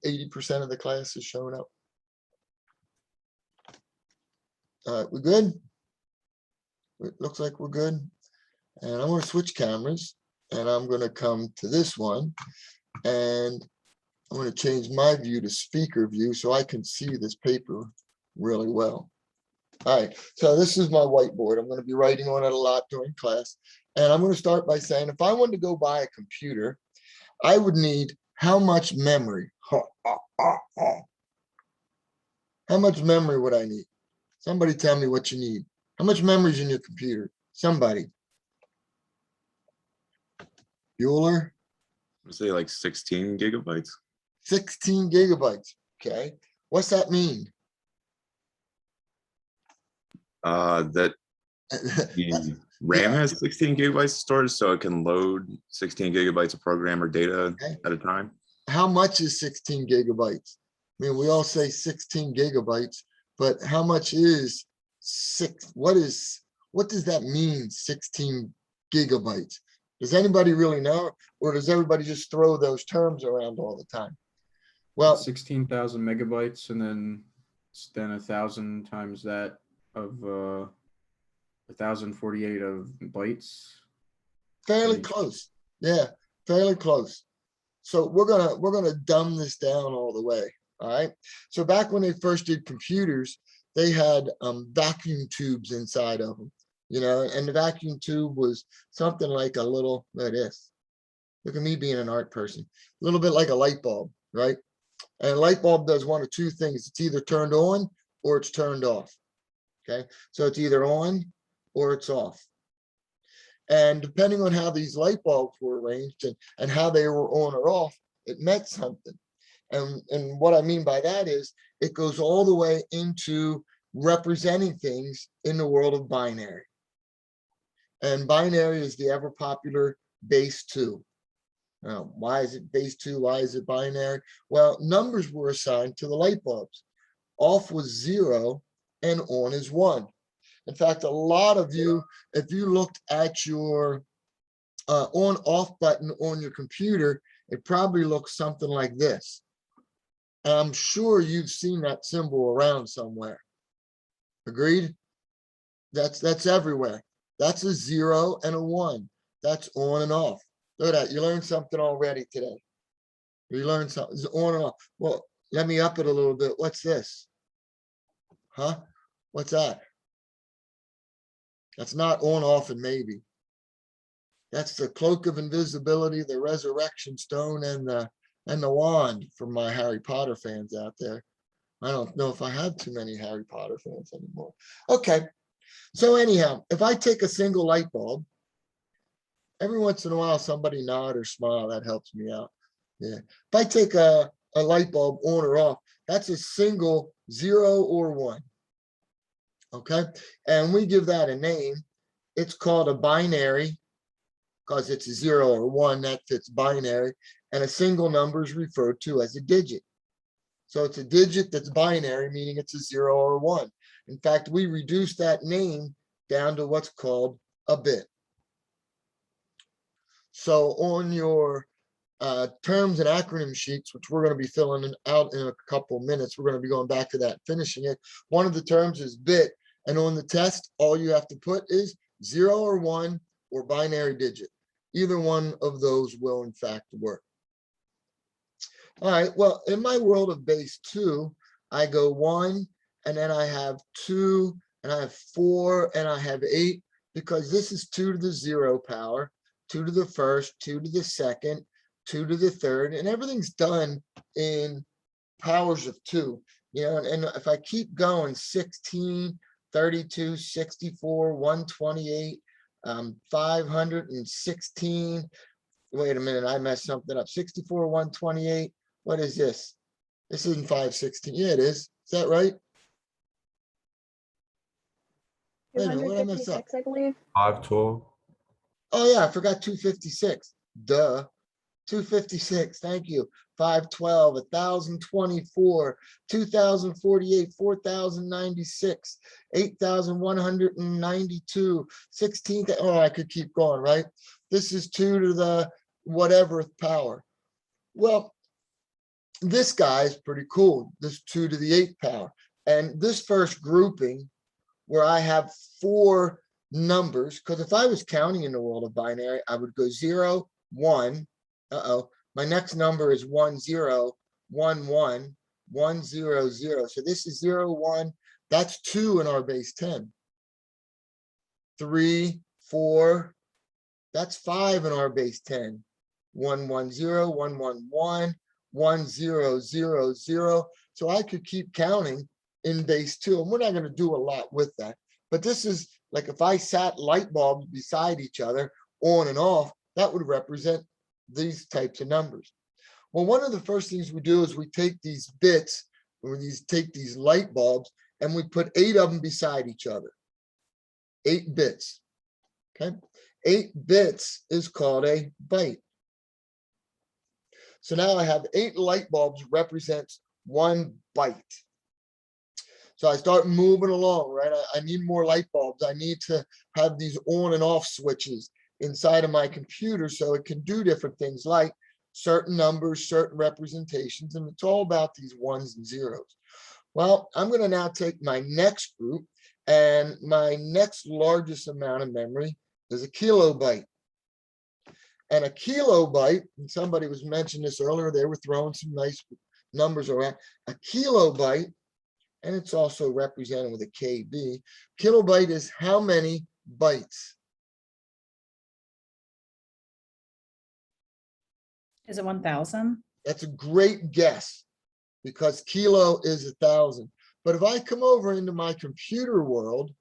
80% of the class is showing up. All right, we good? It looks like we're good. And I'm going to switch cameras, and I'm going to come to this one, and I'm going to change my view to speaker view so I can see this paper really well. All right, so this is my whiteboard. I'm going to be writing on it a lot during class. And I'm going to start by saying, if I wanted to go buy a computer, I would need how much memory? How much memory would I need? Somebody tell me what you need. How much memory is in your computer? Somebody. Bueller? I'd say like 16 gigabytes. 16 gigabytes. Okay. What's that mean? That the RAM has 16 gigabytes of storage, so it can load 16 gigabytes of program or data at a time. How much is 16 gigabytes? I mean, we all say 16 gigabytes, but how much is what does that mean, 16 gigabytes? Does anybody really know, or does everybody just throw those terms around all the time? Well, 16,000 megabytes, and then 1,000 times that of 1,048 of bytes. fairly close. Yeah, fairly close. So we're gonna dumb this down all the way. All right. So back when they first did computers, they had vacuum tubes inside of them, you know, and the vacuum tube was something like a little, look at this. Look at me being an art person, a little bit like a light bulb, right? And a light bulb does one of two things. It's either turned on or it's turned off. Okay, so it's either on or it's off. And depending on how these light bulbs were arranged and how they were on or off, it meant something. And what I mean by that is it goes all the way into representing things in the world of binary. And binary is the ever popular base 2. Now, why is it base 2? Why is it binary? Well, numbers were assigned to the light bulbs. Off was 0 and on is 1. In fact, a lot of you, if you looked at your on-off button on your computer, it probably looks something like this. I'm sure you've seen that symbol around somewhere. Agreed? That's everywhere. That's a 0 and a 1. That's on and off. Look at that. You learned something already today. You learned something. It's on and off. Well, let me up it a little bit. What's this? Huh? What's that? That's not on, off, and maybe. That's the cloak of invisibility, the resurrection stone, and the wand for my Harry Potter fans out there. I don't know if I have too many Harry Potter fans anymore. Okay. So anyhow, if I take a single light bulb, every once in a while, somebody nod or smile, that helps me out. Yeah. If I take a light bulb on or off, that's a single 0 or 1. Okay. And we give that a name. It's called a binary because it's a 0 or 1 that fits binary. And a single number is referred to as a digit. So it's a digit that's binary, meaning it's a 0 or 1. In fact, we reduce that name down to what's called a bit. So on your terms and acronym sheets, which we're going to be filling out in a couple minutes, we're going to be going back to that, finishing it. One of the terms is bit. And on the test, all you have to put is 0 or 1 or binary digit. Either one of those will, in fact, work. All right, well, in my world of base 2, I go 1, and then I have 2, and I have 4, and I have 8, because this is 2 to the 0 power, 2 to the first, 2 to the second, 2 to the third, and everything's done in powers of 2. You know, and if I keep going, 16, 32, 64, 128, 516. Wait a minute, I messed something up. 64, 128. What is this? This isn't 516. Yeah, it is. Is that right? Wait a minute, what did I mess up? I believe. 512. Oh yeah, I forgot 256. Duh. 256, thank you. 512, 1,024, 2,048, 4,096, 8,192, 16. Oh, I could keep going, right? This is 2 to the whatever power. Well, this guy is pretty cool. This 2 to the 8th power. And this first grouping where I have 4 numbers, because if I was counting in the world of binary, I would go 0, 1. Uh-oh. My next number is 1, 0, 1, 1, 1, 0, 0. So this is 0, 1. That's 2 in our base 10. 3, 4. That's 5 in our base 10. 1, 1, 0, 1, 1, 1, 1, 0, 0, 0. So I could keep counting in base 2, and we're not going to do a lot with that. But this is like if I sat light bulbs beside each other on and off, that would represent these types of numbers. Well, one of the first things we do is we take these bits, or take these light bulbs, and we put 8 of them beside each other. 8 bits. Okay. 8 bits is called a byte. So now I have 8 light bulbs represents 1 byte. So I start moving along, right? I need more light bulbs. I need to have these on and off switches inside of my computer so it can do different things like certain numbers, certain representations, and it's all about these ones and zeros. Well, I'm going to now take my next group, and my next largest amount of memory is a kilobyte. And a kilobyte, and somebody was mentioning this earlier, they were throwing some nice numbers around. A kilobyte, and it's also represented with a KB. Kilobyte is how many bytes? Is it 1,000? That's a great guess because kilo is 1,000. But if I come over into my computer world,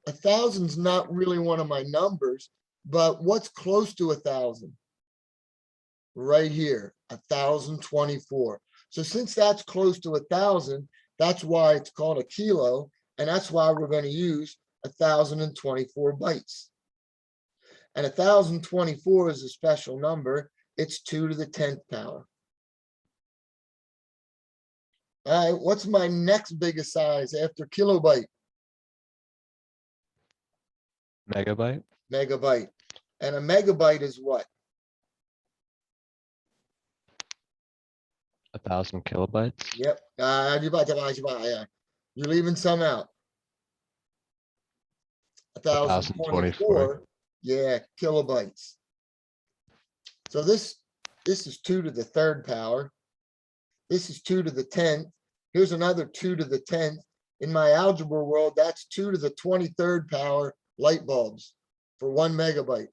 1,000's not really one of my numbers, but what's close to 1,000? Right here, 1,024. So since that's close to 1,000, that's why it's called a kilo, and that's why we're going to use 1,024 bytes. And 1,024 is a special number. It's 2 to the 10th power. All right, what's my next biggest size after kilobyte? Megabyte. Megabyte. And a megabyte is what? 1,000 kilobytes. Yep. You're leaving some out. 1,024. Yeah, kilobytes. So this is 2 to the 3rd power. This is 2 to the 10th. Here's another 2 to the 10th. In my algebra world, that's 2 to the 23rd power light bulbs for 1 megabyte.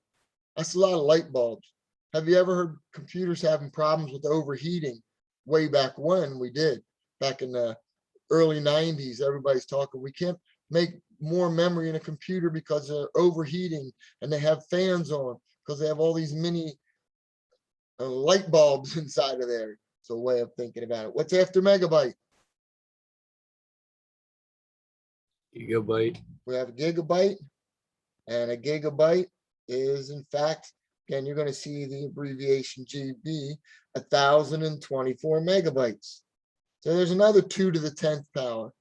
That's a lot of light bulbs. Have you ever heard computers having problems with overheating? Way back when we did, back in the early 90s, everybody's talking, we can't make more memory in a computer because they're overheating and they have fans on because they have all these mini light bulbs inside of there. It's a way of thinking about it. What's after megabyte? Gigabyte. We have a gigabyte, and a gigabyte is, in fact, again, you're going to see the abbreviation GB, 1,024 megabytes. So there's another 2 to the 10th power.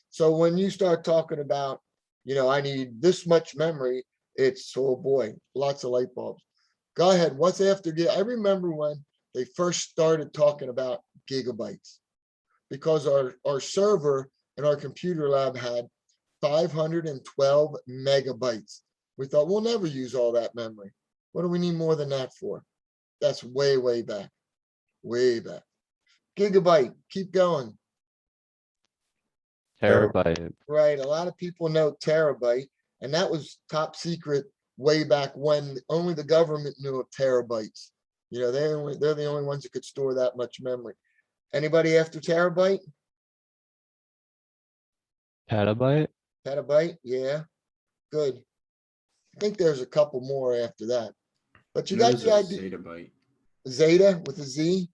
So when you start talking about, I need this much memory, it's, oh boy, lots of light bulbs. Go ahead. What's after? I remember when they first started talking about gigabytes because our server in our computer lab had 512 megabytes. We thought we'll never use all that memory. What do we need more than that for? That's way, way back. Way back. Gigabyte, keep going. Terabyte. Right, a lot of people know terabyte, and that was top secret way back when only the government knew of terabytes. They're the only ones that could store that much memory. Anybody after terabyte? Petabyte. Petabyte, yeah, good. I think there's a couple more after that, but you got the idea. Zettabyte. Zeta with a Z.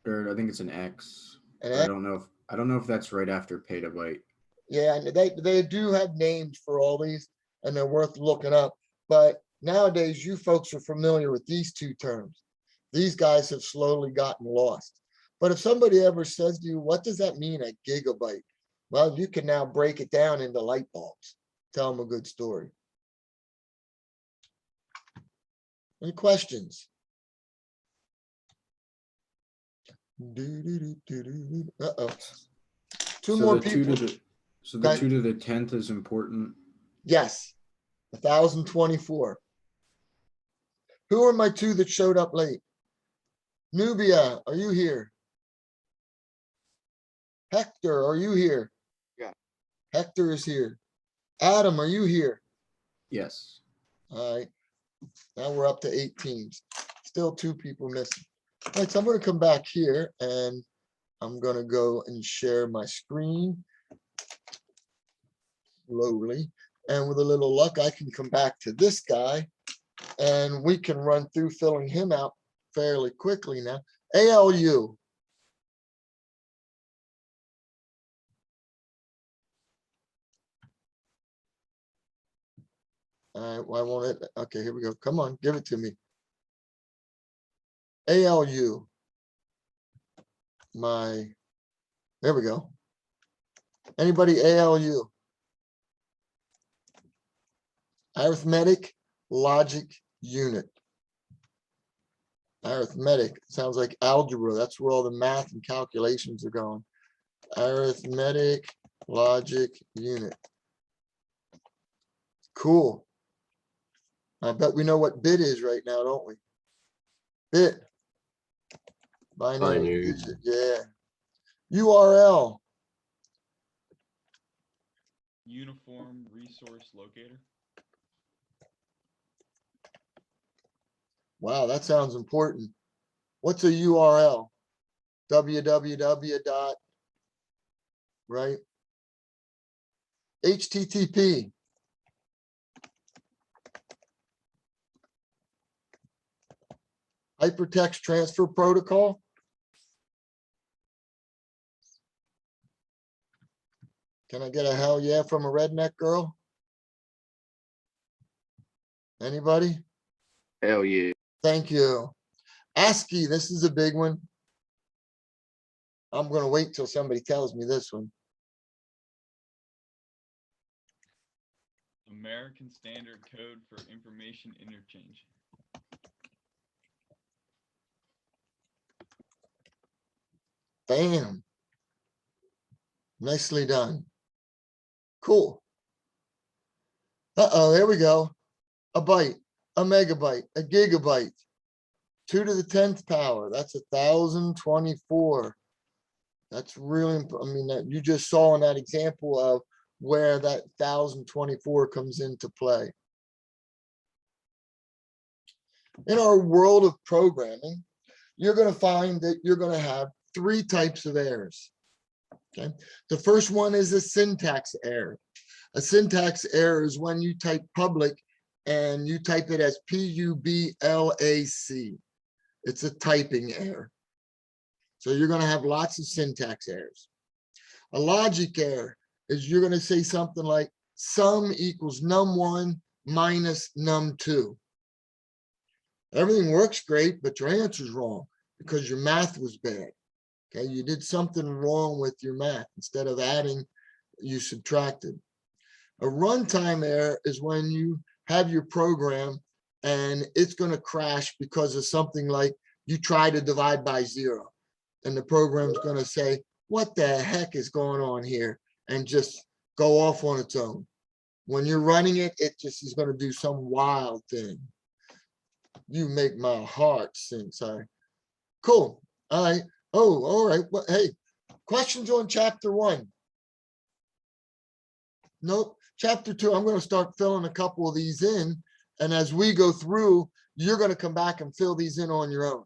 Or I think it's an X. An I X? don't know if that's right after petabyte. Yeah, and they do have names for all these, and they're worth looking up. But nowadays, you folks are familiar with these 2 terms. These guys have slowly gotten lost. But if somebody ever says to you, what does that mean, a gigabyte? Well, you can now break it down into light bulbs. Tell them a good story. Any questions? Uh-oh. Two So more the 2 to people. the, so the Right. 2 to the 10th is important. Yes, 1,024. Who are my two that showed up late? Nubia, are you here? Hector, are you here? Yeah. Hector is here. Adam, are you here? Yes. All right. Now we're up to 8 teams. Still 2 people missing. All right, so I'm going to come back here and I'm going to go and share my screen slowly. And with a little luck, I can come back to this guy and we can run through filling him out fairly quickly now. ALU. All right, why won't it? Okay, here we go. Come on, give it to me. ALU. There we go. Anybody ALU? Arithmetic logic unit. Arithmetic sounds like algebra. That's where all the math and calculations are going. Arithmetic logic unit. Cool. I bet we know what bit is right now, don't we? Bit. Binary Binary. digit, yeah. URL. Uniform Resource Locator. Wow, that sounds important. What's a URL? www dot, right? HTTP. Hypertext Transfer Protocol. Can I get a hell yeah from a redneck girl? Anybody? Hell yeah. Thank you. ASCII, this is a big one. I'm gonna wait till somebody tells me this one. American Standard Code for Information Interchange. Bam. Nicely done. Cool. Uh-oh, there we go. A byte, a megabyte, a gigabyte. 2 to the 10th power. That's 1,024. That's really, I mean, that you just saw in that example of where that 1,024 comes into play. In our world of programming, you're going to find that you're going to have 3 types of errors. Okay. The first one is a syntax error. A syntax error is when you type public and you type it as PUBLAC. It's a typing error. So you're going to have lots of syntax errors. A logic error is you're going to say something like sum equals num1 minus num2. Everything works great, but your answer is wrong because your math was bad. Okay, you did something wrong with your math. Instead of adding, you subtracted. A runtime error is when you have your program and it's going to crash because of something like you try to divide by 0. And the program's going to say, what the heck is going on here? And just go off on its own. When you're running it, it just is going to do some wild thing. You make my heart sing, sorry. Cool. All right. Oh, all right. Well, hey, questions on chapter 1? Nope. Chapter 2, I'm going to start filling a couple of these in. And as we go through, you're going to come back and fill these in on your own.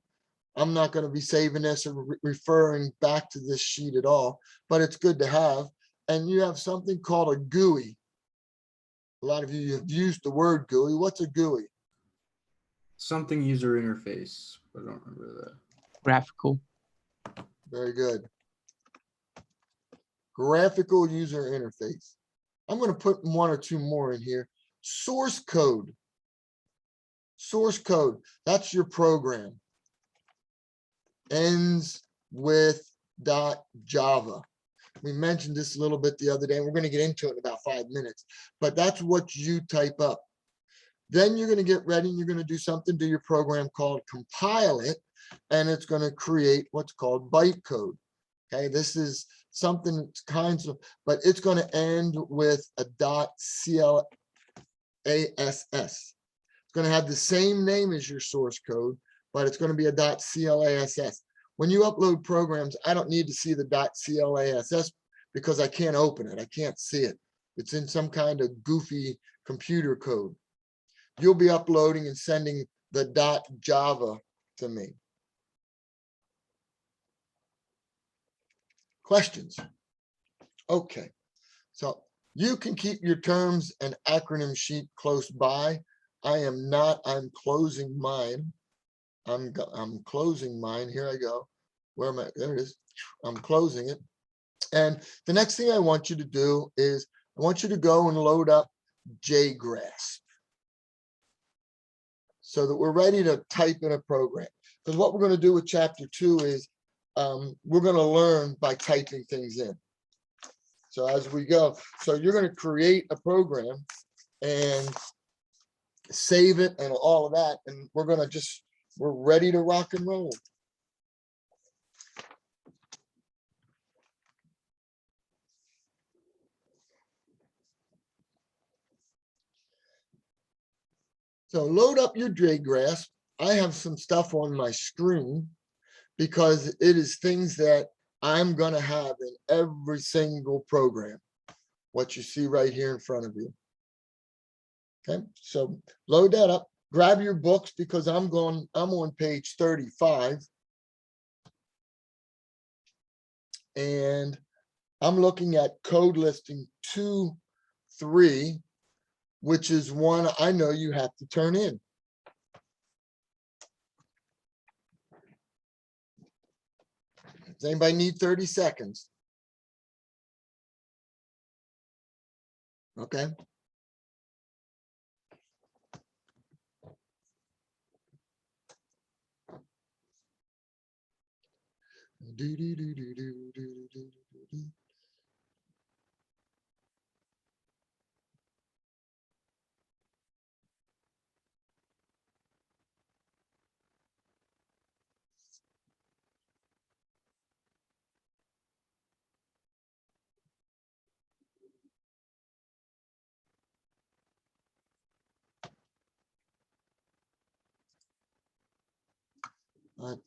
I'm not going to be saving this or referring back to this sheet at all, but it's good to have. And you have something called a GUI. A lot of you have used the word GUI. What's a GUI? Something user interface, but I don't remember that. Graphical. Very good. Graphical user interface. I'm going to put 1 or 2 more in here. Source code. Source code. That's your program. Ends with .java. We mentioned this a little bit the other day, and we're going to get into it in about 5 minutes, but that's what you type up. Then you're going to get ready and you're going to do something to your program called compile it. and it's going to create what's called bytecode. Okay, this is something that's kinds of, but it's going to end with a .class. It's going to have the same name as your source code, but it's going to be a .class. When you upload programs, I don't need to see the .class because I can't open it. I can't see it. It's in some kind of goofy computer code. You'll be uploading and sending the .java to me. Questions? Okay, so you can keep your terms and acronym sheet close by. I am not. I'm closing mine. I'm closing mine. Here I go. Where am I? There it is. I'm closing it. And the next thing I want you to do is I want you to go and load up JGrasp so that we're ready to type in a program. Because what we're going to do with chapter 2 is we're going to learn by typing things in. So as we go, so you're going to create a program and save it and all of that. And we're going to we're ready to rock and roll. So load up your JGrasp. I have some stuff on my screen because it is things that I'm going to have in every single program. What you see right here in front of you. Okay, so load that up. Grab your books because I'm on page 35. And I'm looking at code listing 2.3, which is one I know you have to turn in. Does anybody need 30 seconds? Okay.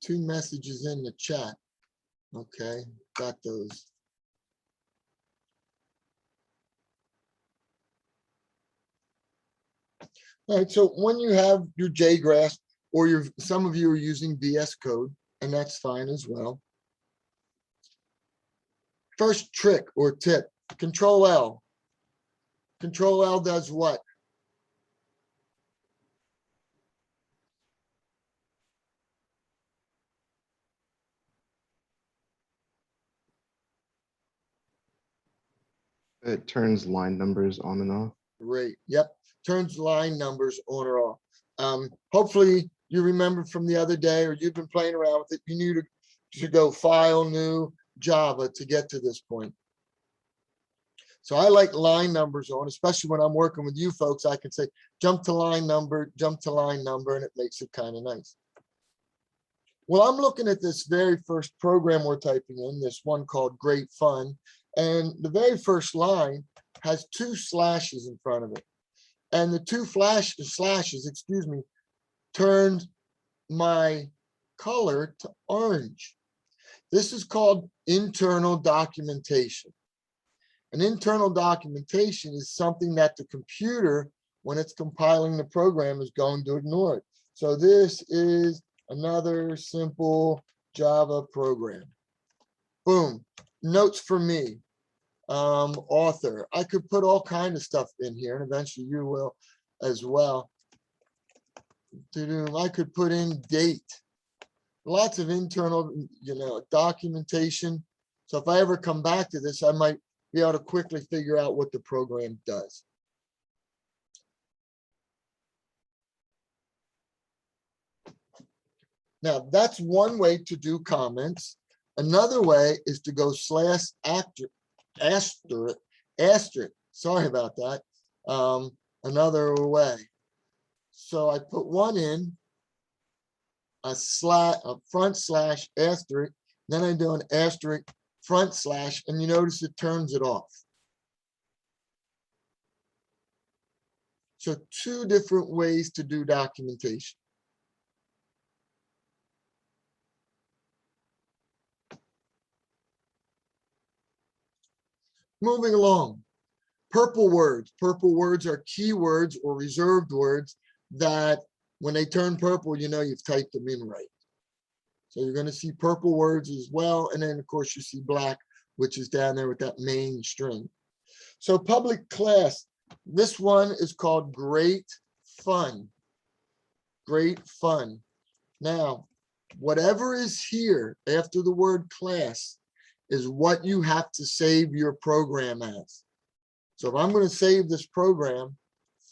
Two messages in the chat. Okay, got those. All right, so when you have your JGrasp or some of you are using VS Code, and that's fine as well. First trick or tip, Control L. Control L does what? It turns line numbers on and off. Great. Yep. Turns line numbers on or off. Hopefully you remember from the other day, or you've been playing around with it. You need to go File, New, Java to get to this point. So I like line numbers on, especially when I'm working with you folks. I can say jump to line number, and it makes it kind of nice. Well, I'm looking at this very first program we're typing in, this one called Great Fun. And the very first line has 2 slashes in front of it. And the 2 slashes, excuse me, turned my color to orange. This is called internal documentation. An internal documentation is something that the computer, when it's compiling the program, is going to ignore it. So this is another simple Java program. Boom. Notes for me. Author. I could put all kinds of stuff in here, and eventually you will as well. I could put in date. Lots of internal, documentation. So if I ever come back to this, I might be able to quickly figure out what the program does. Now, that's one way to do comments. Another way is to go asterisk, sorry about that. Another way. So I put 1 in, a front slash asterisk, then I do an asterisk front slash, and you notice it turns it off. So two different ways to do documentation. Moving along, purple words. Purple words are keywords or reserved words that when they turn purple, you know you've typed them in right. So you're going to see purple words as well. And then of course you see black, which is down there with that main string. So public class, this one is called Great Fun. Great Fun. Now, whatever is here after the word class is what you have to save your program as. So if I'm going to save this program,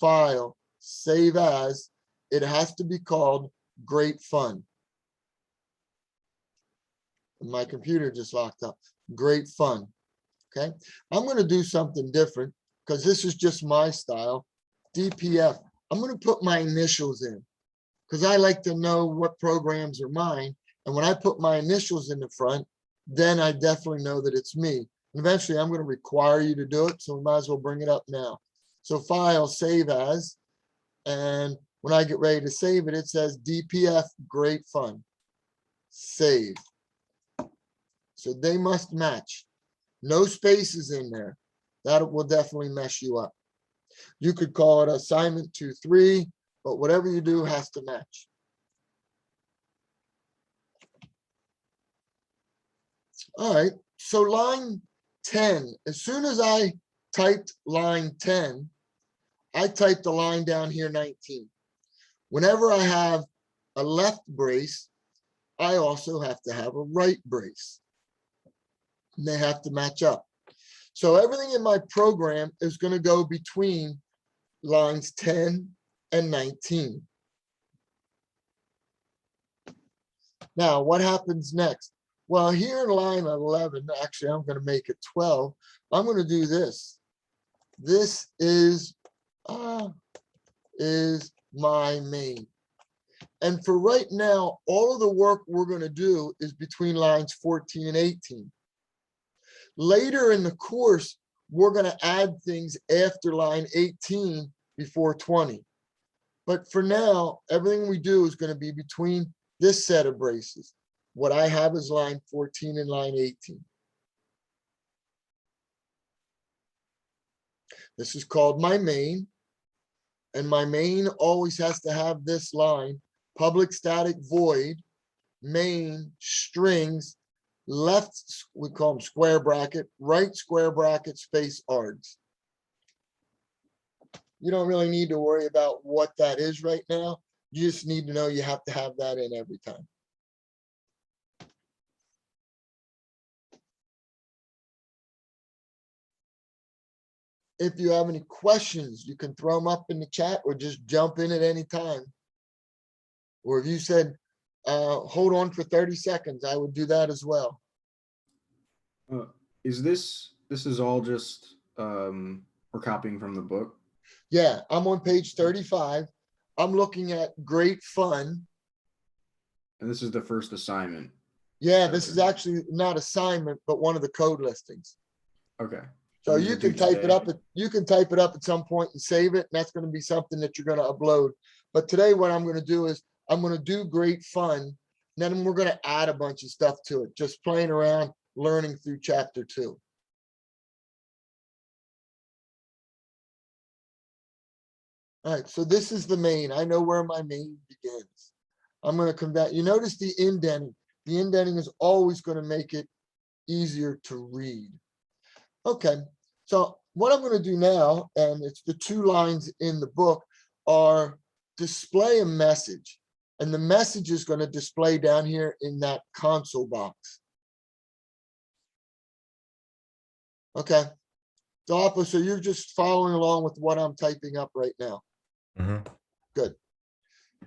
file, save as, it has to be called Great Fun. My computer just locked up. Great Fun. Okay. I'm going to do something different because this is just my style. DPF. I'm going to put my initials in because I like to know what programs are mine. And when I put my initials in the front, then I definitely know that it's me. And eventually I'm going to require you to do it. So we might as well bring it up now. So file, save as, and when I get ready to save it, it says DPF Great Fun. Save. So they must match. No spaces in there. That will definitely mess you up. You could call it assignment 2-3, but whatever you do has to match. All right, so line 10, as soon as I typed line 10, I typed the line down here 19. Whenever I have a left brace, I also have to have a right brace. And they have to match up. So everything in my program is going to go between lines 10 and 19. Now, what happens next? Well, here in line 11, actually, I'm going to make it 12. I'm going to do this. This is my main. And for right now, all of the work we're going to do is between lines 14 and 18. Later in the course, we're going to add things after line 18 before 20. But for now, everything we do is going to be between this set of braces. What I have is line 14 and line 18. This is called my main. And my main always has to have this line, public static void, main strings, left, we call them square bracket, right square bracket, space args. You don't really need to worry about what that is right now. You just need to know you have to have that in every time. If you have any questions, you can throw them up in the chat or just jump in at any time. Or if you said, hold on for 30 seconds, I would do that as well. This is all just we're copying from the book? Yeah, I'm on page 35. I'm looking at Great Fun. And this is the first assignment. Yeah, this is actually not assignment, but one of the code listings. Okay. So These you are can due type it today. up. You can type it up at some point and save it. And that's going to be something that you're going to upload. But today what I'm going to do is I'm going to do Great Fun. And then we're going to add a bunch of stuff to it. Just playing around, learning through chapter 2. All right, so this is the main. I know where my main begins. I'm going to come back. You notice the indenting. The indenting is always going to make it easier to read. Okay, so what I'm going to do now, and it's the 2 lines in the book, are display a message. And the message is going to display down here in that console box. Okay, so you're just following along with what I'm typing up right now. Good.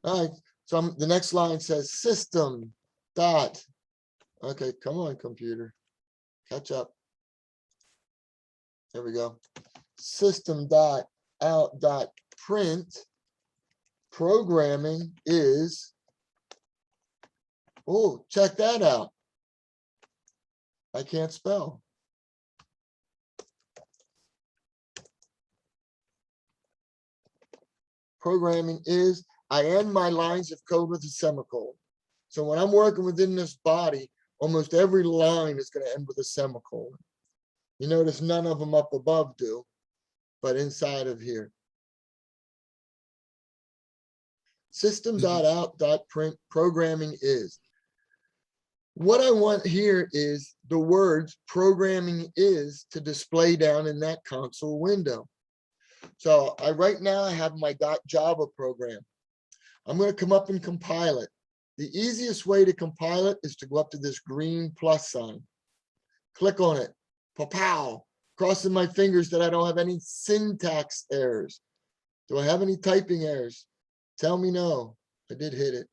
All right, so the next line says system dot. Okay, come on, computer, catch up. There we go. System dot out dot print programming is Oh, check that out. I can't spell. Programming is, I end my lines of code with a semicolon. So when I'm working within this body, almost every line is going to end with a semicolon. You notice none of them up above do, but inside of here. System.out.print programming is. What I want here is the words programming is to display down in that console window. So right now I have my .java program. I'm going to come up and compile it. The easiest way to compile it is to go up to this green plus sign. Click on it. Pow, crossing my fingers that I don't have any syntax errors. Do I have any typing errors? Tell me no. I did hit it.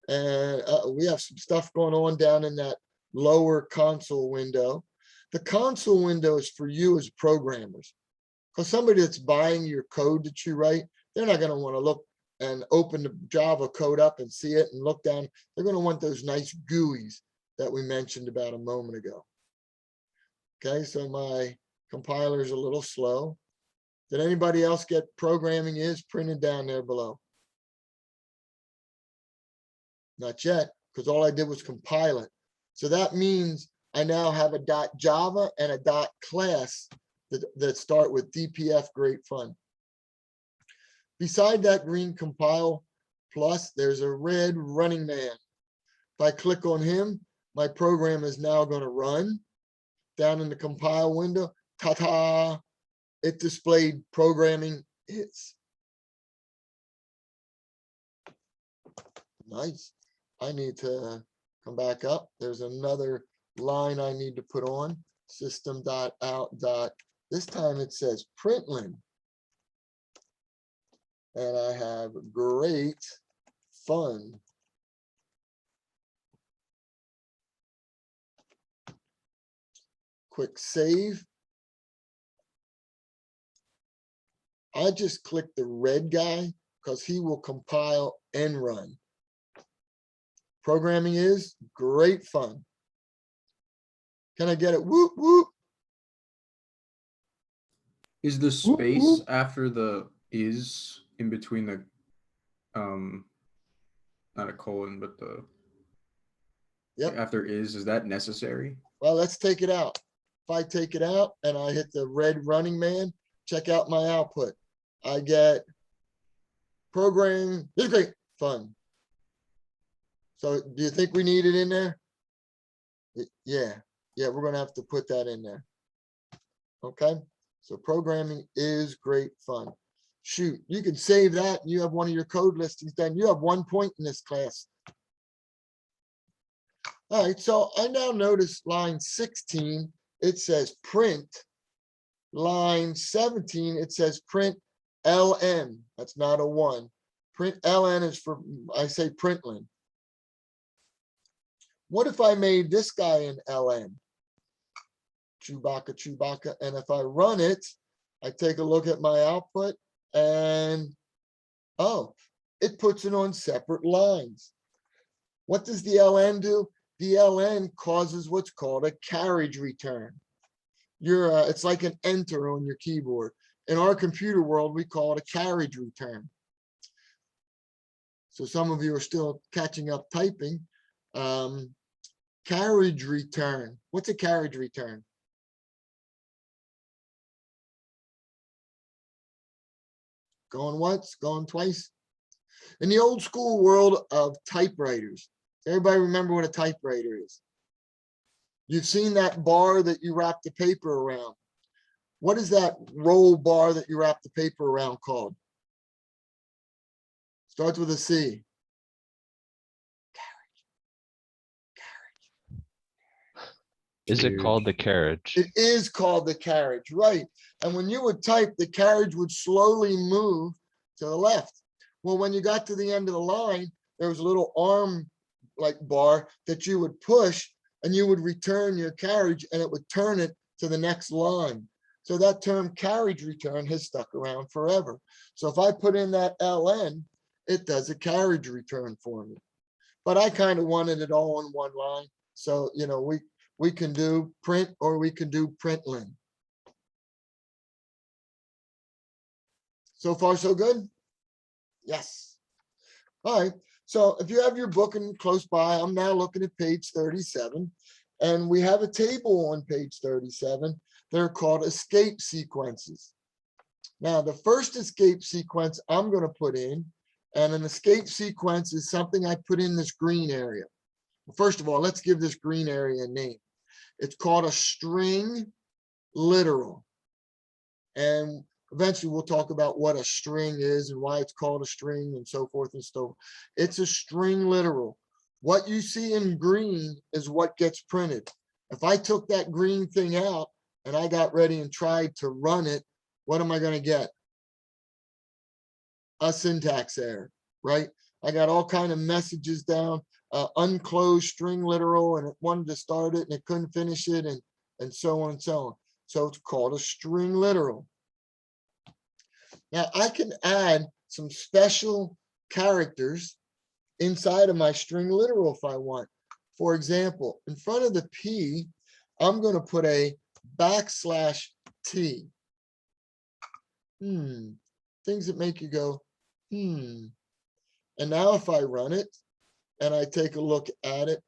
And we have some stuff going on down in that lower console window. The console window is for you as programmers. Because somebody that's buying your code that you write, they're not going to want to look and open the Java code up and see it and look down. They're going to want those nice GUIs that we mentioned about a moment ago. Okay, so my compiler is a little slow. Did anybody else get programming is printed down there below? Not yet, because all I did was compile it. So that means I now have a .java and a .class that start with DPF great fun. Beside that green compile plus, there's a red running man. If I click on him, my program is now going to run. Down in the compile window, ta-ta, it displayed programming is. Nice. I need to come back up. There's another line I need to put on. System.out. This time it says println. And I have great fun. Quick save. I just click the red guy because he will compile and run. Programming is great fun. Can I get it? Whoop, whoop. Is the space after the is in between the not a colon, but the after is that necessary? Well, let's take it out. If I take it out and I hit the red running man, check out my output. I get programming is great fun. So do you think we need it in there? Yeah, we're gonna have to put that in there. Okay, so programming is great fun. Shoot, you can save that. You have one of your code listings done. You have 1 point in this class. All right, so I now notice line 16, it says print. Line 17, it says print ln. That's not a 1. Print ln is for, I say println. What if I made this guy an ln? Chewbacca, and if I run it, I take a look at my output and, oh, it puts it on separate lines. What does the ln do? The ln causes what's called a carriage return. It's like an enter on your keyboard. In our computer world, we call it a carriage return. So some of you are still catching up typing. Carriage return. What's a carriage return? Going once, going twice. In the old school world of typewriters, everybody remember what a typewriter is? You've seen that bar that you wrap the paper around. What is that roll bar that you wrap the paper around called? Starts with a C. Is it called the carriage? It is called the carriage, right? And when you would type, the carriage would slowly move to the left. Well, when you got to the end of the line, there was a little arm like bar that you would push and you would return your carriage and it would turn it to the next line. So that term carriage return has stuck around forever. So if I put in that ln, it does a carriage return for me. but I kind of wanted it all in one line. So, you know, we can do print or we can do println. So far, so good? Yes. All right. So if you have your book and close by, I'm now looking at page 37. And we have a table on page 37. They're called escape sequences. Now, the first escape sequence I'm going to put in, and an escape sequence is something I put in this green area. First of all, let's give this green area a name. It's called a string literal. And eventually we'll talk about what a string is and why it's called a string and so forth and so on. It's a string literal. What you see in green is what gets printed. If I took that green thing out and I got ready and tried to run it, what am I going to get? A syntax error, right? I got all kind of messages down, unclosed string literal, and it wanted to start it and it couldn't finish it, and so on and so on. So it's called a string literal. Now I can add some special characters inside of my string literal if I want. For example, in front of the P, I'm going to put a \T. Things that make you go, And now if I run it and I take a look at it,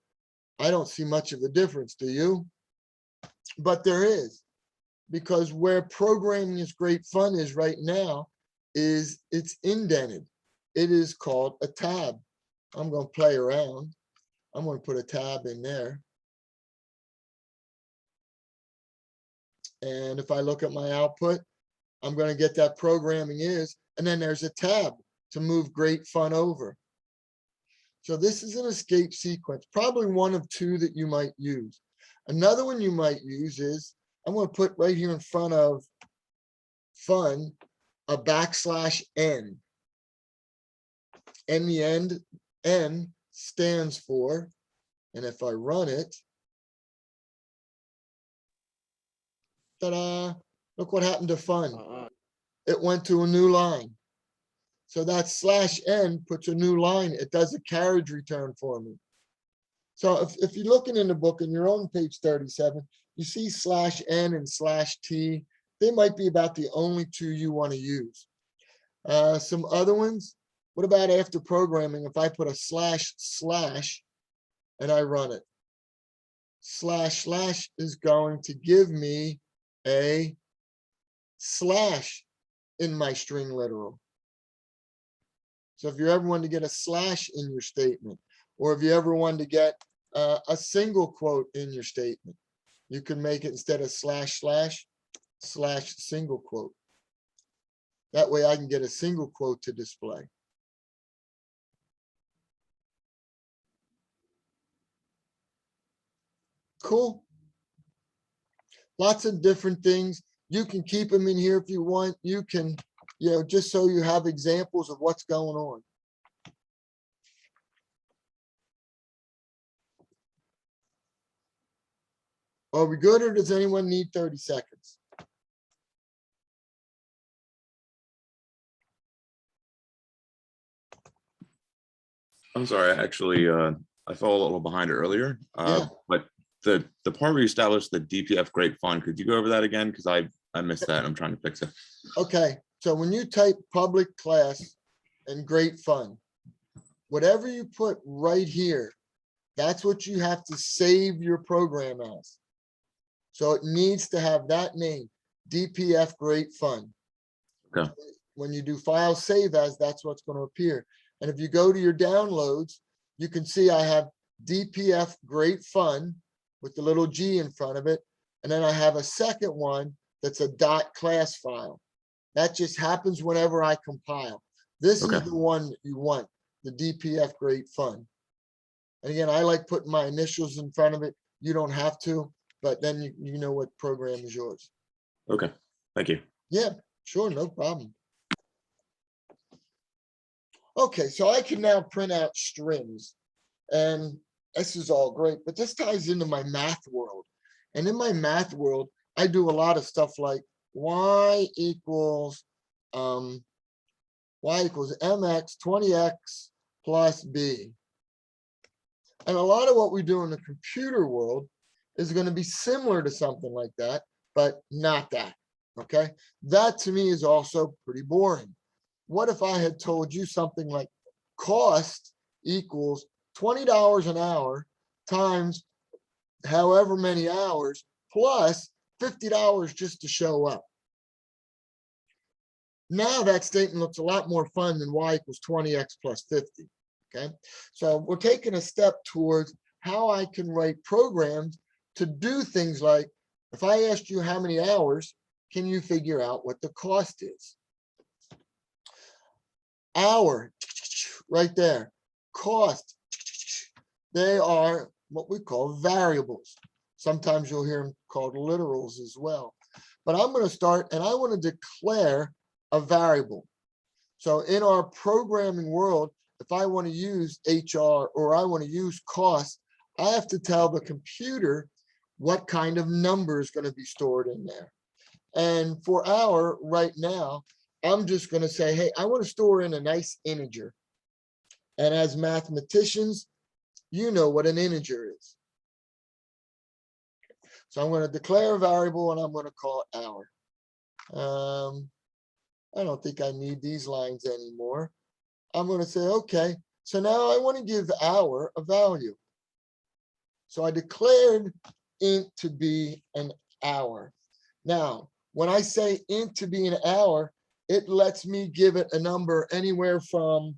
I don't see much of a difference, do you? But there is, because where programming is great fun is right now is it's indented. It is called a tab. I'm going to play around. I'm going to put a tab in there. And if I look at my output, I'm going to get that programming is, and then there's a tab to move great fun over. So this is an escape sequence, probably one of two that you might use. Another one you might use is, I'm going to put right here in front of fun, a \n. In the end, N stands for, and if I run it, ta-da, look what happened to fun. It went to a new line. So that /n puts a new line. It does a carriage return for me. So if you're looking in the book and you're on page 37, you see /n and /t. They might be about the only two you want to use. Some other ones, what about after programming? If I put a // and I run it, // is going to give me a slash in my string literal. So if you ever want to get a slash in your statement, or if you ever want to get a single quote in your statement, you can make it instead of // single quote. That way I can get a single quote to display. Cool. Lots of different things. You can keep them in here if you want. You can, just so you have examples of what's going on. Are we good, or does anyone need 30 seconds? I'm sorry, actually, I fell a little behind earlier. Yeah. But the part where you established the DPF great fun, could you go over that again? Because I missed that. I'm trying to fix it. Okay, so when you type public class and great fun, whatever you put right here, that's what you have to save your program as. So it needs to have that name, DPF great fun. Okay. When you do file save as, that's what's going to appear. And if you go to your downloads, you can see I have DPF great fun with the little G in front of it. And then I have a second one that's a .class file. That just happens whenever I compile. This is the one that you want, the DPF great fun. And again, I like putting my initials in front of it. You don't have to, but then you know what program is yours. Okay, thank you. Yeah, sure, no problem. Okay, so I can now print out strings, and this is all great, but this ties into my math world. And in my math world, I do a lot of stuff like y equals mx 20x plus b. And a lot of what we do in the computer world is going to be similar to something like that, but not that. Okay. That to me is also pretty boring. What if I had told you something like cost equals $20 an hour times however many hours plus $50 just to show up? Now that statement looks a lot more fun than y equals 20x plus 50. Okay, so we're taking a step towards how I can write programs to do things like, if I asked you how many hours, can you figure out what the cost is? Hour, right there. Cost, they are what we call variables. Sometimes you'll hear them called literals as well. But I'm going to start, and I want to declare a variable. So in our programming world, if I want to use HR or I want to use cost, I have to tell the computer what kind of number is going to be stored in there. And for hour right now, I'm just going to say, hey, I want to store in a nice integer. And as mathematicians, you know what an integer is. So I'm going to declare a variable and I'm going to call it hour. I don't think I need these lines anymore. I'm going to say, okay, so now I want to give hour a value. So I declared int to be an hour. Now, when I say int to be an hour, it lets me give it a number anywhere from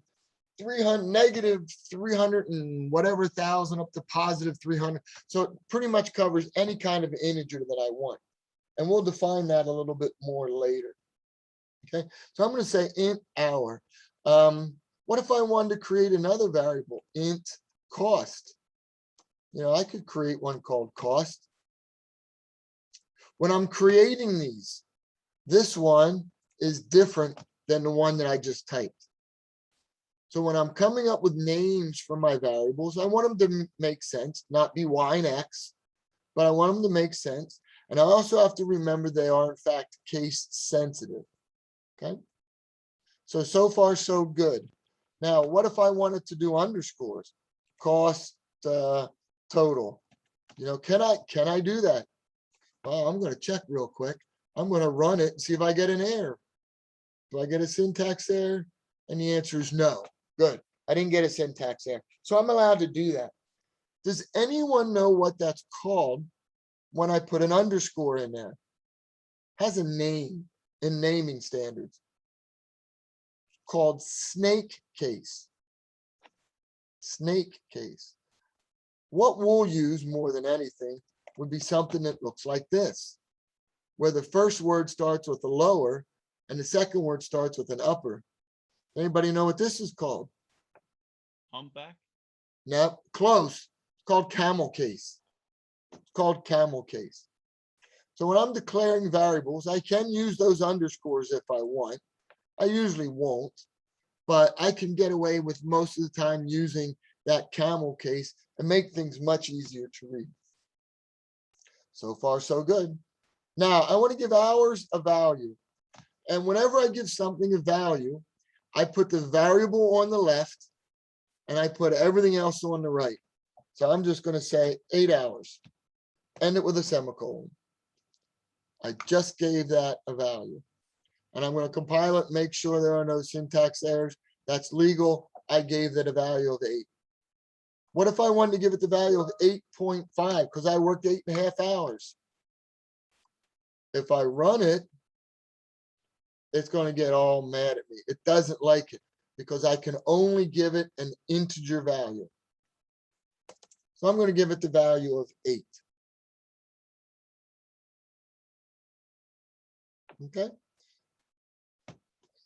300, negative 300 and whatever thousand up to positive 300. So it pretty much covers any kind of integer that I want. And we'll define that a little bit more later. Okay, so I'm going to say int hour. What if I wanted to create another variable, int cost? You know, I could create one called cost. When I'm creating these, this one is different than the one that I just typed. So when I'm coming up with names for my variables, I want them to make sense, not be y and x, but I want them to make sense. And I also have to remember they are in fact case sensitive. Okay. So far, so good. Now, what if I wanted to do underscores? Cost total. You know, can I do that? Well, I'm going to check real quick. I'm going to run it and see if I get an error. Do I get a syntax error? And the answer is no. Good. I didn't get a syntax error. So I'm allowed to do that. Does anyone know what that's called when I put an underscore in there? Has a name in naming standards. Called snake case. Snake case. What we'll use more than anything would be something that looks like this, where the first word starts with a lower and the second word starts with an upper. Anybody know what this is called? Humpback? No, close. It's called camel case. It's called camel case. So when I'm declaring variables, I can use those underscores if I want. I usually won't, but I can get away with most of the time using that camel case and make things much easier to read. So far, so good. Now, I want to give hours a value. And whenever I give something a value, I put the variable on the left and I put everything else on the right. So I'm just going to say 8 hours. End it with a semicolon. I just gave that a value. And I'm going to compile it, make sure there are no syntax errors. That's legal. I gave that a value of 8. What if I wanted to give it the value of 8.5 because I worked 8.5 hours? If I run it, it's going to get all mad at me. It doesn't like it because I can only give it an integer value. So I'm going to give it the value of 8. Okay.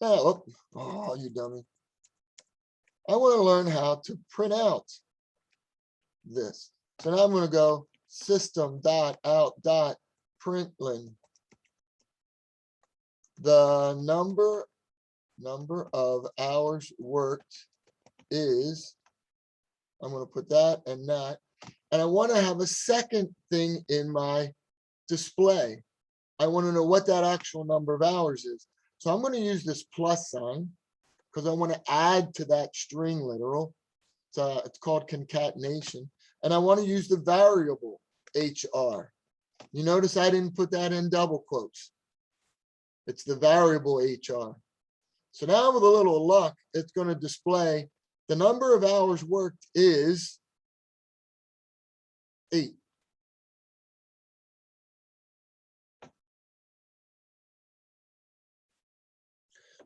Now, oh, you dummy. I want to learn how to print out this. So now I'm going to go system.out.println. The number of hours worked is, I'm going to put that and that. And I want to have a second thing in my display. I want to know what that actual number of hours is. So I'm going to use this plus sign because I want to add to that string literal. It's called concatenation. And I want to use the variable HR. You notice I didn't put that in double quotes. It's the variable HR. So now with a little luck, it's going to display the number of hours worked is 8.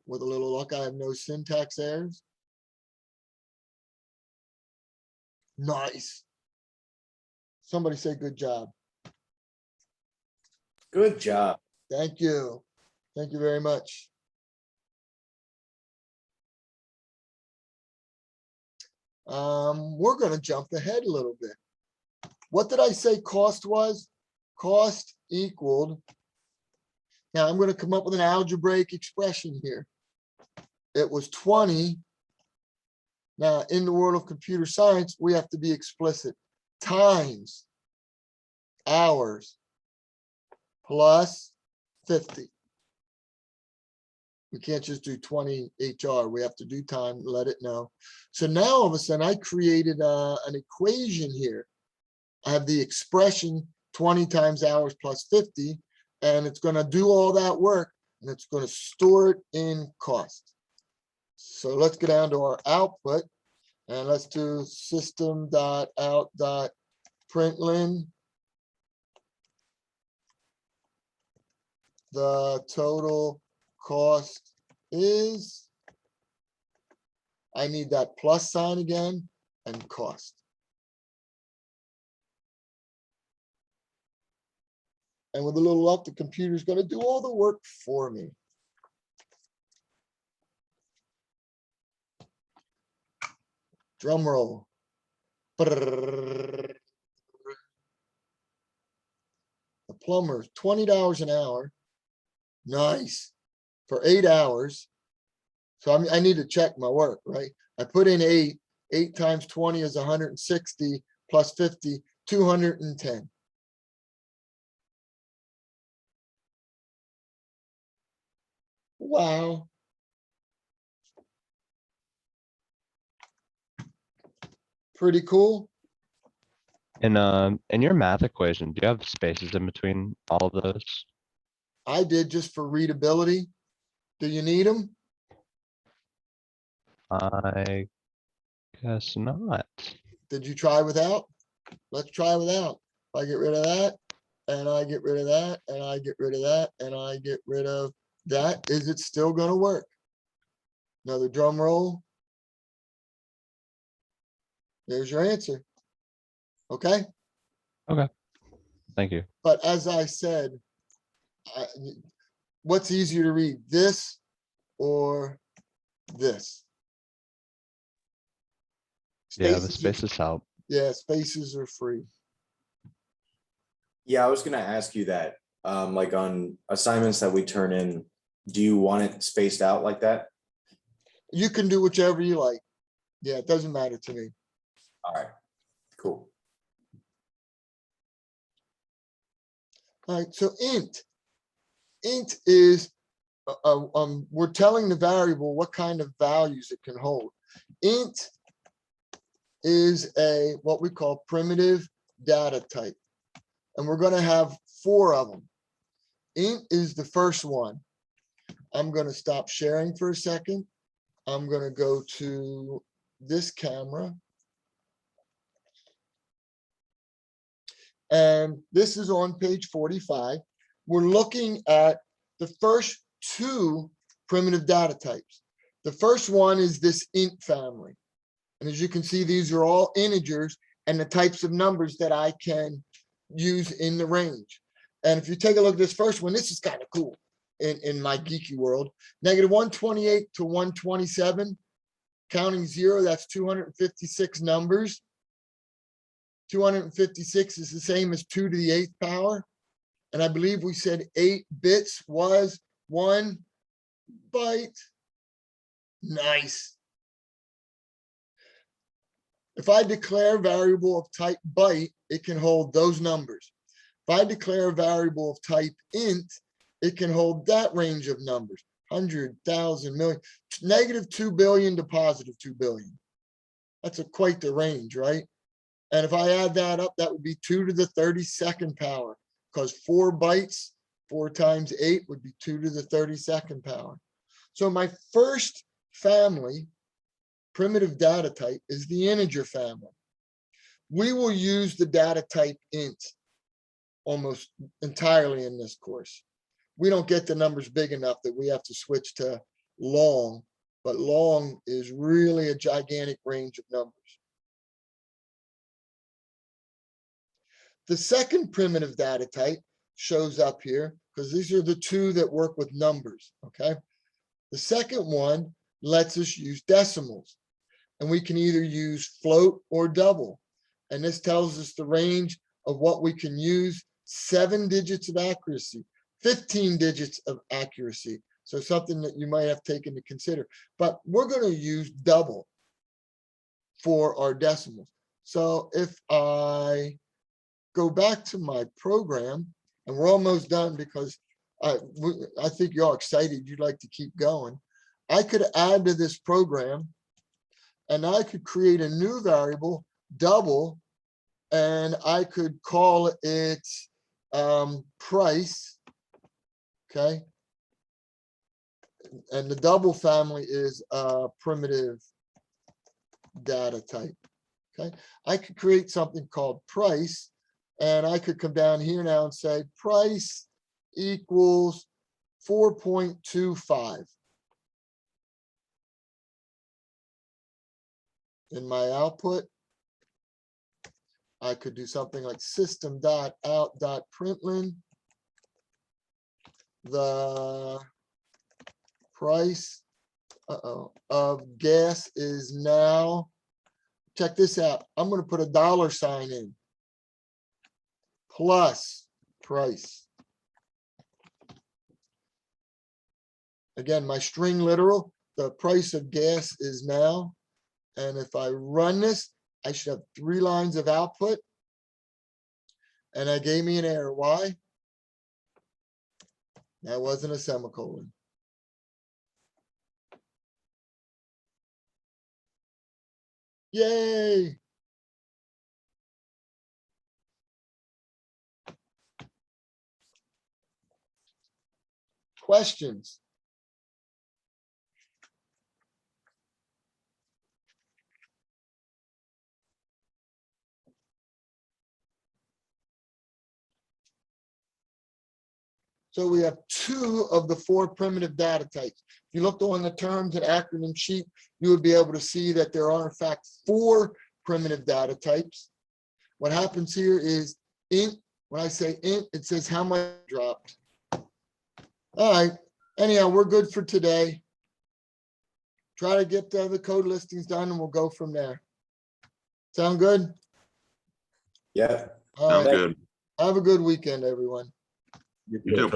With a little luck, I have no syntax errors. Nice. Somebody say good job. Good job. Thank you. Thank you very much. We're going to jump ahead a little bit. What did I say cost was? Cost equaled. Now I'm going to come up with an algebraic expression here. It was 20. Now in the world of computer science, we have to be explicit. Times hours plus 50. We can't just do 20 HR. We have to do time, let it know. So now all of a sudden I created an equation here. I have the expression 20 times hours plus 50, and it's going to do all that work, and it's going to store it in cost. So let's go down to our output, and let's do system.out.println. The total cost is, I need that plus sign again, and cost. And with a little luck, the computer's going to do all the work for me. Drum roll. The plumber, $20 an hour. Nice. For 8 hours. So I need to check my work, right? I put in 8. 8 times 20 is 160 plus 50, 210. Wow. Pretty cool. In your math equation, do you have spaces in between all of those? I did just for readability. Do you need them? I guess not. Did you try without? Let's try without. If I get rid of that, and I get rid of that, and I get rid of that, and I get rid of that, is it still gonna work? Another drum roll. There's your answer. Okay, Thank you. but as I said, what's easier to read, this or this? Yeah, the Spaces are- spaces help. Yeah, spaces are free. Yeah, I was gonna ask you that. Like on assignments that we turn in, do you want it spaced out like that? You can do whichever you like. Yeah, it doesn't matter to me. All right, cool. All right, so int. Int is, we're telling the variable what kind of values it can hold. Int is what we call primitive data type. And we're gonna have 4 of them. Int is the first one. I'm gonna stop sharing for a second. I'm gonna go to this camera. And this is on page 45. We're looking at the first 2 primitive data types. The first one is this int family. And as you can see, these are all integers and the types of numbers that I can use in the range. And if you take a look at this first one, this is kind of cool in my geeky world. -128 to 127, counting 0, that's 256 numbers. 256 is the same as 2 to the 8th power. And I believe we said 8 bits was 1 byte. Nice. If I declare a variable of type byte, it can hold those numbers. If I declare a variable of type int, it can hold that range of numbers, 100,000 million, -2 billion to +2 billion. That's quite the range, right? And if I add that up, that would be 2 to the 32nd power, because 4 bytes, 4 times 8 would be 2 to the 32nd power. So my first family, primitive data type, is the integer family. We will use the data type int almost entirely in this course. We don't get the numbers big enough that we have to switch to long, but long is really a gigantic range of numbers. The second primitive data type shows up here because these are the two that work with numbers, okay? The second one lets us use decimals, and we can either use float or double. And this tells us the range of what we can use: 7 digits of accuracy, 15 digits of accuracy. So something that you might have taken to consider, but we're going to use double for our decimals. So if I go back to my program, and we're almost done because I think you're all excited, you'd like to keep going. I could add to this program, and I could create a new variable, double, and I could call it price, okay? And the double family is a primitive data type, okay? I could create something called price, and I could come down here now and say price equals 4.25. In my output, I could do something like system.out.println. The price of gas is now, check this out, I'm going to put a $sign in, plus price. Again, my string literal, the price of gas is now. And if I run this, I should have 3 lines of output. And that gave me an error. Why? That wasn't a semicolon. Yay! Questions? So we have 2 of the 4 primitive data types. If you looked on the terms and acronym sheet, you would be able to see that there are in fact 4 primitive data types. What happens here is int, when I say int, it says how much dropped. All right, anyhow, we're good for today. Try to get the code listings done and we'll go from there. Sound good? Yeah. All Sounds right, good. have a good weekend, everyone. You too.